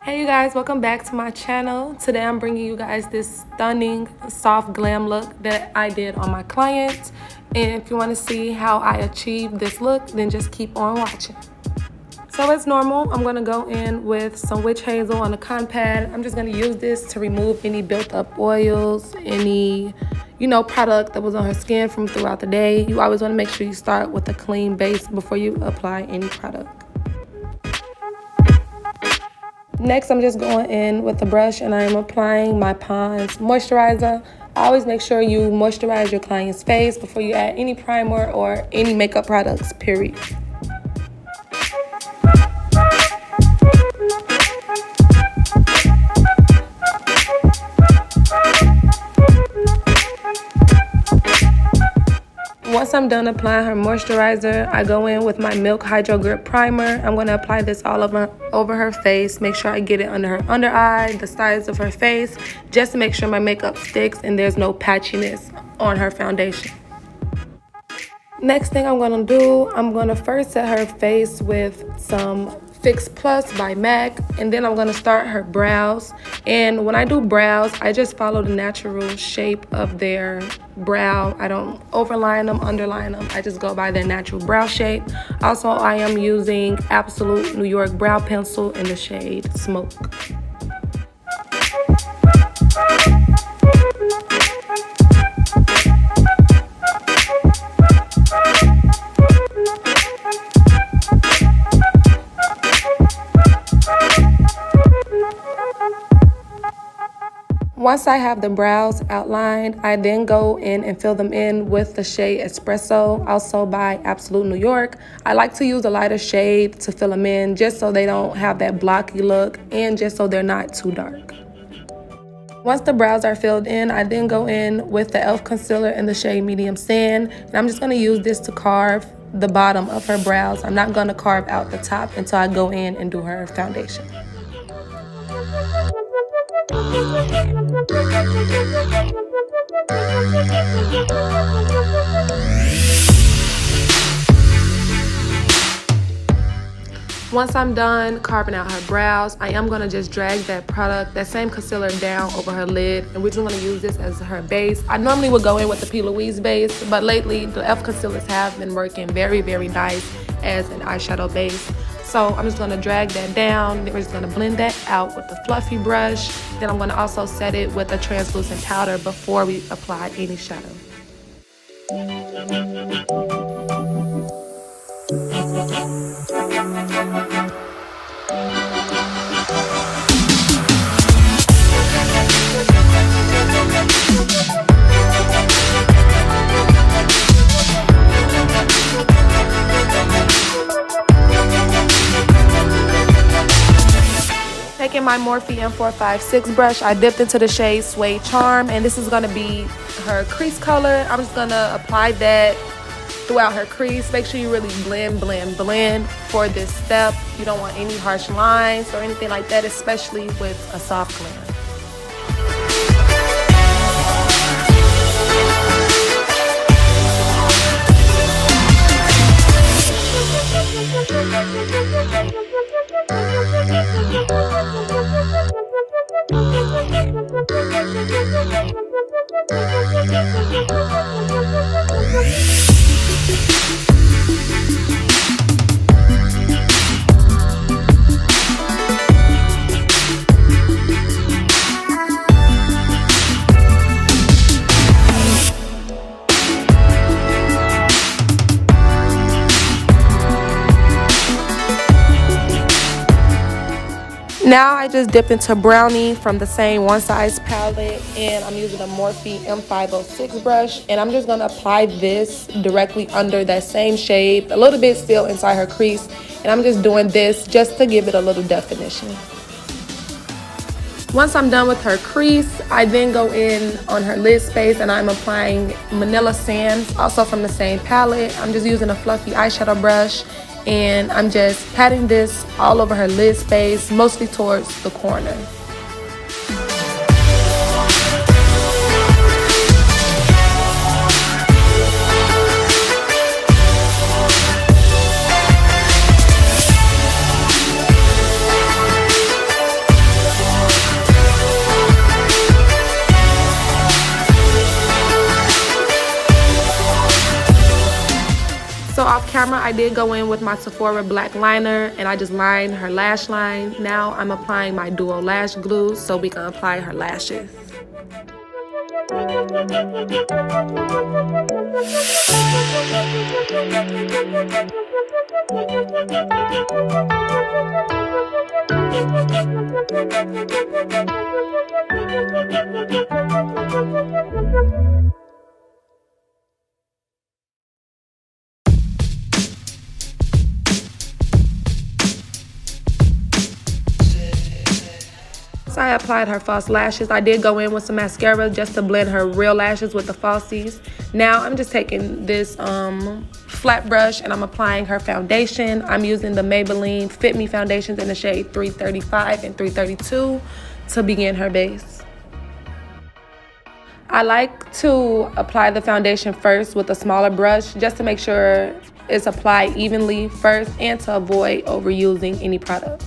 Hey you guys, welcome back to my channel. Today I'm bringing you guys this stunning soft glam look that I did on my client. And if you want to see how I achieved this look, then just keep on watching. So as normal, I'm going to go in with some witch hazel on a cotton pad. I'm just going to use this to remove any built up oils, any product that was on her skin from throughout the day. You always want to make sure you start with a clean base before you apply any product. Next, I'm just going in with a brush and I'm applying my Pond's moisturizer. I always make sure you moisturize your client's face before you add any primer or any makeup products, period. Once I'm done applying her moisturizer, I go in with my Milk Hydro Grip Primer. I'm going to apply this all over her face. Make sure I get it under her under eye, the sides of her face, just to make sure my makeup sticks and there's no patchiness on her foundation. Next thing I'm going to do, I'm going to first set her face with some Fix Plus by MAC, and then I'm going to start her brows. And when I do brows, I just follow the natural shape of their brow. I don't overline them, underline them. I just go by their natural brow shape. Also, I am using Absolute New York Brow Pencil in the shade Smoke. Once I have the brows outlined, I then go in and fill them in with the shade Espresso, also by Absolute New York. I like to use a lighter shade to fill them in just so they don't have that blocky look and just so they're not too dark. Once the brows are filled in, I then go in with the e.l.f. concealer in the shade Medium Sand, and I'm just going to use this to carve the bottom of her brows. I'm not going to carve out the top until I go in and do her foundation. Once I'm done carving out her brows, I am going to just drag that same concealer down over her lid, and we're just going to use this as her base. I normally would go in with the P. Louise base, but lately the e.l.f. concealers have been working very, very nice as an eyeshadow base. So I'm just going to drag that down, then we're just going to blend that out with the fluffy brush. Then I'm going to also set it with a translucent powder before we apply any shadow. Taking my Morphe M456 brush, I dipped into the shade Suede Charm, and this is going to be her crease color. I'm just going to apply that throughout her crease. Make sure you really blend for this step. You don't want any harsh lines or anything like that, especially with a soft glam. Now I just dip into Brownie from the same One Size palette, and I'm using a Morphe M506 brush, and I'm just going to apply this directly under that same shade, a little bit still inside her crease, and I'm just doing this just to give it a little definition. Once I'm done with her crease, I then go in on her lid space and I'm applying Manila Sands, also from the same palette. I'm just using a fluffy eyeshadow brush, and I'm just patting this all over her lid space, mostly towards the corner. primer, I did go in with my Sephora black liner and I just lined her lash line. Now I'm applying my duo lash glue so we can apply her lashes. So I applied her false lashes. I did go in with some mascara just to blend her real lashes with the falsies. Now I'm just taking this flat brush and I'm applying her foundation. I'm using the Maybelline Fit Me foundations in the shade 335 and 332 to begin her base. I like to apply the foundation first with a smaller brush just to make sure it's applied evenly first and to avoid overusing any product.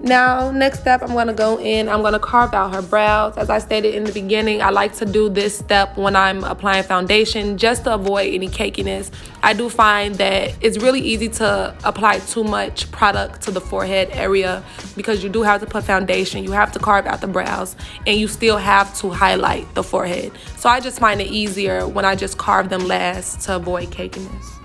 Now, next step, I'm going to go in, I'm going to carve out her brows. As I stated in the beginning, I like to do this step when I'm applying foundation just to avoid any cakiness. I do find that it's really easy to apply too much product to the forehead area because you do have to put foundation, you have to carve out the brows, and you still have to highlight the forehead. So I just find it easier when I just carve them last to avoid cakiness.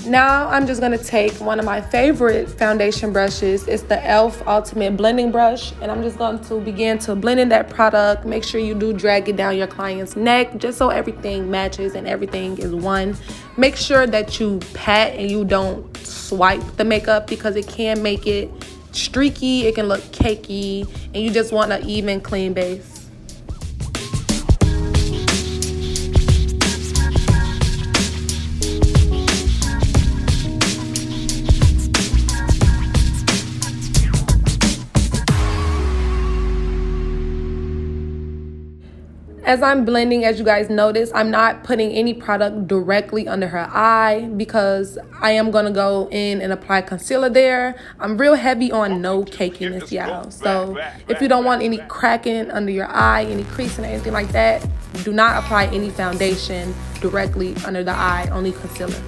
Now I'm just gonna take one of my favorite foundation brushes. It's the e.l.f. Ultimate Blending Brush, and I'm just going to begin to blend in that product. Make sure you do drag it down your client's neck just so everything matches and everything is one. Make sure that you pat and you don't swipe the makeup because it can make it streaky, it can look cakey, and you just want an even, clean base. As I'm blending, as you guys notice, I'm not putting any product directly under her eye because I am going to go in and apply concealer there. I'm real heavy on no cakiness, y'all. So if you don't want any cracking under your eye, any creasing or anything like that, do not apply any foundation directly under the eye, only concealer.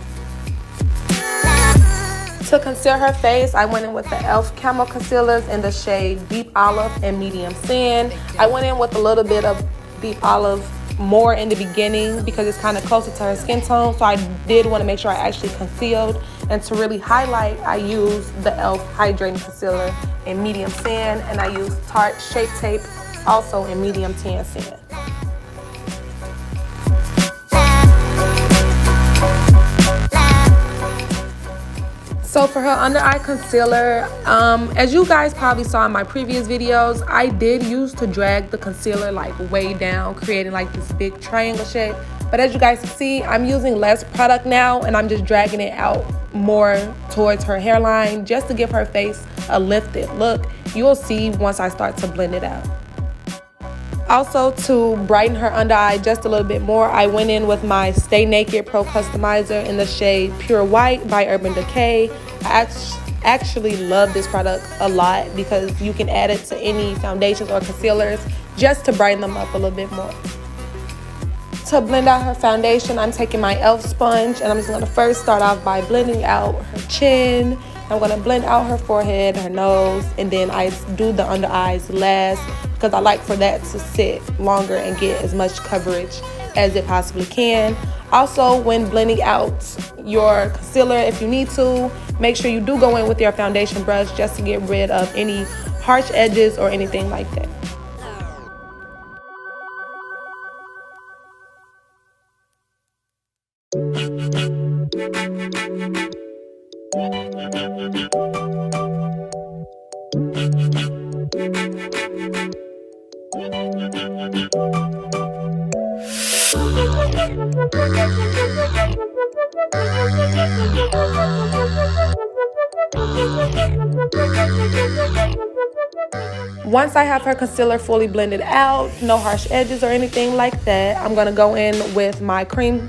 To conceal her face, I went in with the e.l.f. Camo Concealers in the shade Deep Olive and Medium Sand. I went in with a little bit of Deep Olive more in the beginning because it's kind of closer to her skin tone, so I did want to make sure I actually concealed. And to really highlight, I used the e.l.f. Hydrating Concealer in Medium Sand, and I used Tarte Shape Tape also in Medium Tan Sand. So for her under eye concealer, as you guys probably saw in my previous videos, I did use to drag the concealer like way down, creating like this big triangle shape. But as you guys can see, I'm using less product now and I'm just dragging it out more towards her hairline just to give her face a lifted look. You'll see once I start to blend it out. Also, to brighten her under eye just a little bit more, I went in with my Stay Naked Pro Customizer in the shade Pure White by Urban Decay. I actually love this product a lot because you can add it to any foundations or concealers just to brighten them up a little bit more. To blend out her foundation, I'm taking my e.l.f. sponge and I'm just going to first start off by blending out her chin. I'm going to blend out her forehead, her nose, and then I do the under eyes last because I like for that to sit longer and get as much coverage as it possibly can. Also, when blending out your concealer, if you need to, make sure you do go in with your foundation brush just to get rid of any harsh edges or anything like that. Once I have her concealer fully blended out, no harsh edges or anything like that, I'm gonna go in with my cream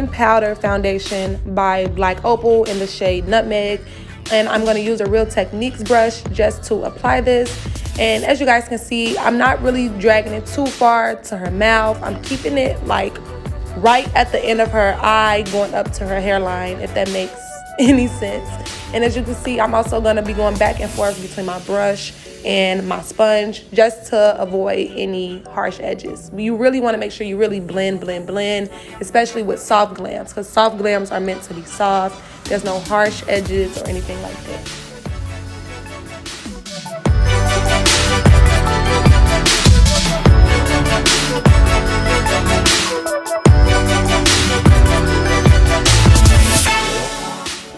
powder foundation by Black Opal in the shade Nutmeg, and I'm gonna use a Real Techniques brush just to apply this. And as you guys can see, I'm not really dragging it too far to her mouth. I'm keeping it like right at the end of her eye, going up to her hairline, if that makes any sense. And as you can see, I'm also gonna be going back and forth between my brush and my sponge just to avoid any harsh edges. You really want to make sure you really blend, especially with soft glams, because soft glams are meant to be soft. There's no harsh edges or anything like that.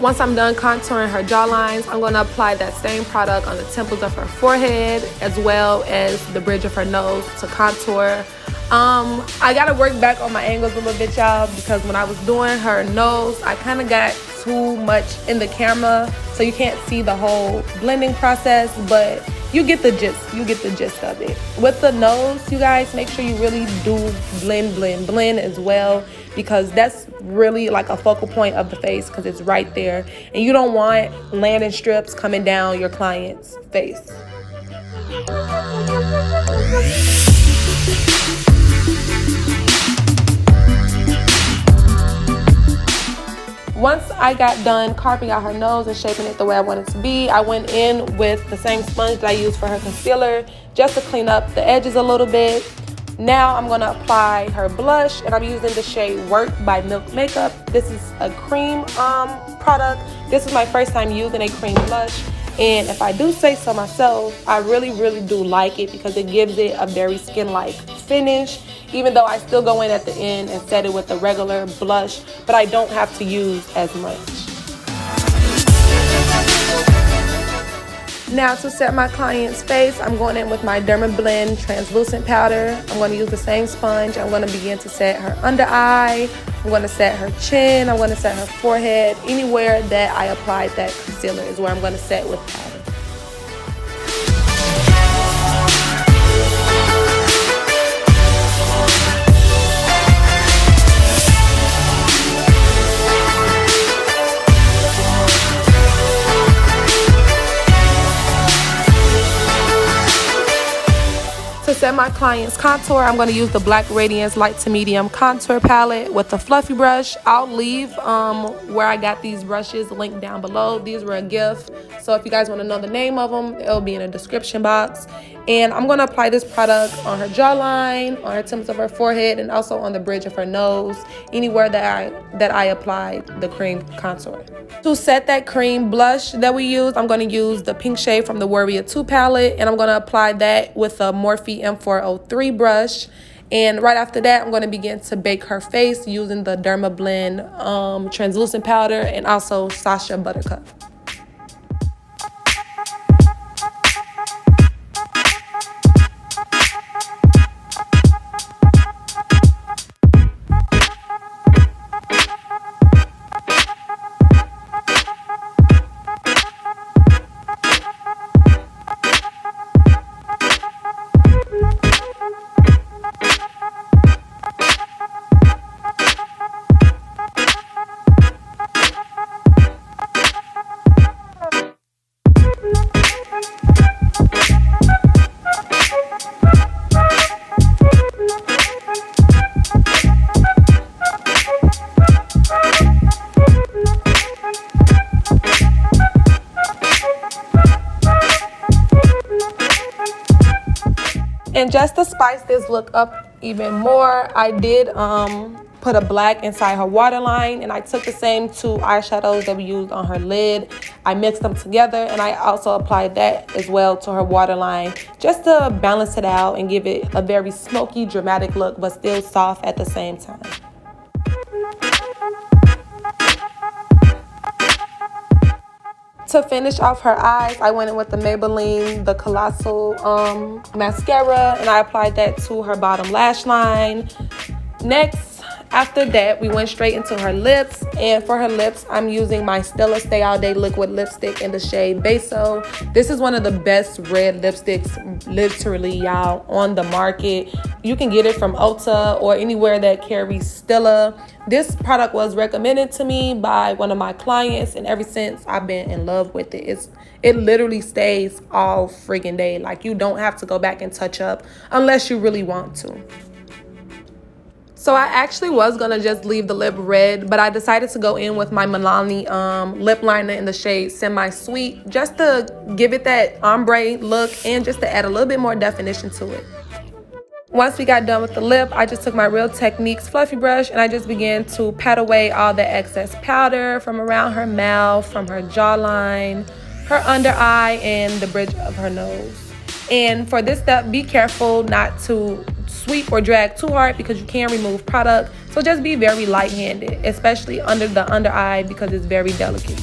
Once I'm done contouring her jawlines, I'm going to apply that same product on the temples of her forehead as well as the bridge of her nose to contour. I got to work back on my angles a little bit, y'all, because when I was doing her nose, I kind of got too much in the camera, so you can't see the whole blending process, but you get the gist. You get the gist of it. With the nose, you guys, make sure you really do blend as well, because that's really like a focal point of the face, because it's right there, and you don't want landing strips coming down your client's face. Once I got done carving out her nose and shaping it the way I wanted it to be, I went in with the same sponge that I used for her concealer just to clean up the edges a little bit. Now I'm going to apply her blush, and I'm using the shade Work by Milk Makeup. This is a cream product. This is my first time using a cream blush, and if I do say so myself, I really do like it because it gives it a very skin-like finish, even though I still go in at the end and set it with a regular blush, but I don't have to use as much. Now to set my client's face, I'm going in with my Dermablend translucent powder. I'm going to use the same sponge. I'm going to begin to set her under eye. I'm going to set her chin. I'm going to set her forehead. Anywhere that I applied that concealer is where I'm going to set with powder. To set my client's contour, I'm going to use the Black Radiance Light to Medium Contour Palette with a fluffy brush. I'll leave where I got these brushes linked down below. These were a gift, so if you guys want to know the name of them, it'll be in the description box. And I'm going to apply this product on her jawline, on her temples of her forehead, and also on the bridge of her nose, anywhere that I applied the cream contour. To set that cream blush that we used, I'm going to use the pink shade from the Warrior 2 palette, and I'm going to apply that with a Morphe M403 brush. And right after that, I'm going to begin to bake her face using the Dermablend translucent powder and also Sasha Buttercup. And just to spice this look up even more, I did put a black inside her waterline, and I took the same two eyeshadows that we used on her lid. I mixed them together, and I also applied that as well to her waterline just to balance it out and give it a very smoky, dramatic look, but still soft at the same time. To finish off her eyes, I went in with the Maybelline, the Colossal mascara, and I applied that to her bottom lash line. Next, After that, we went straight into her lips, and for her lips, I'm using my Stella Stay All Day liquid lipstick in the shade Beso. This is one of the best red lipsticks, literally, y'all, on the market. You can get it from Ulta or anywhere that carries Stella. This product was recommended to me by one of my clients, and ever since, I've been in love with it. It literally stays all friggin' day. Like, you don't have to go back and touch up unless you really want to. So I actually was gonna just leave the lip red, but I decided to go in with my Milani lip liner in the shade Semi Sweet, just to give it that ombre look and just to add a little bit more definition to it. Once we got done with the lip, I just took my Real Techniques fluffy brush and I just began to pat away all the excess powder from around her mouth, from her jawline, her under eye, and the bridge of her nose. And for this step, be careful not to sweep or drag too hard because you can remove product. So just be very light-handed, especially under the under eye because it's very delicate.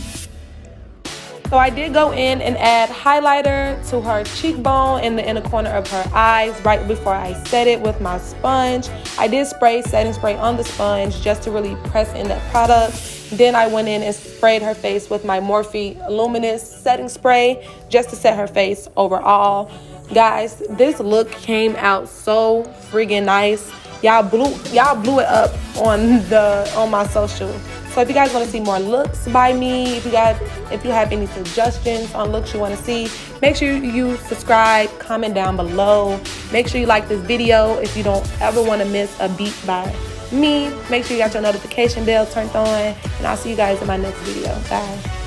So I did go in and add highlighter to her cheekbone in the inner corner of her eyes right before I set it with my sponge. I did spray setting spray on the sponge just to really press in that product. Then I went in and sprayed her face with my Morphe Luminous setting spray just to set her face overall. Guys, this look came out so friggin' nice. Y'all blew it up on my social. So if you guys want to see more looks by me, if you have any suggestions on looks you want to see, make sure you subscribe, comment down below. Make sure you like this video if you don't ever want to miss a beat by me. Make sure you got your notification bell turned on, and I'll see you guys in my next video. Bye.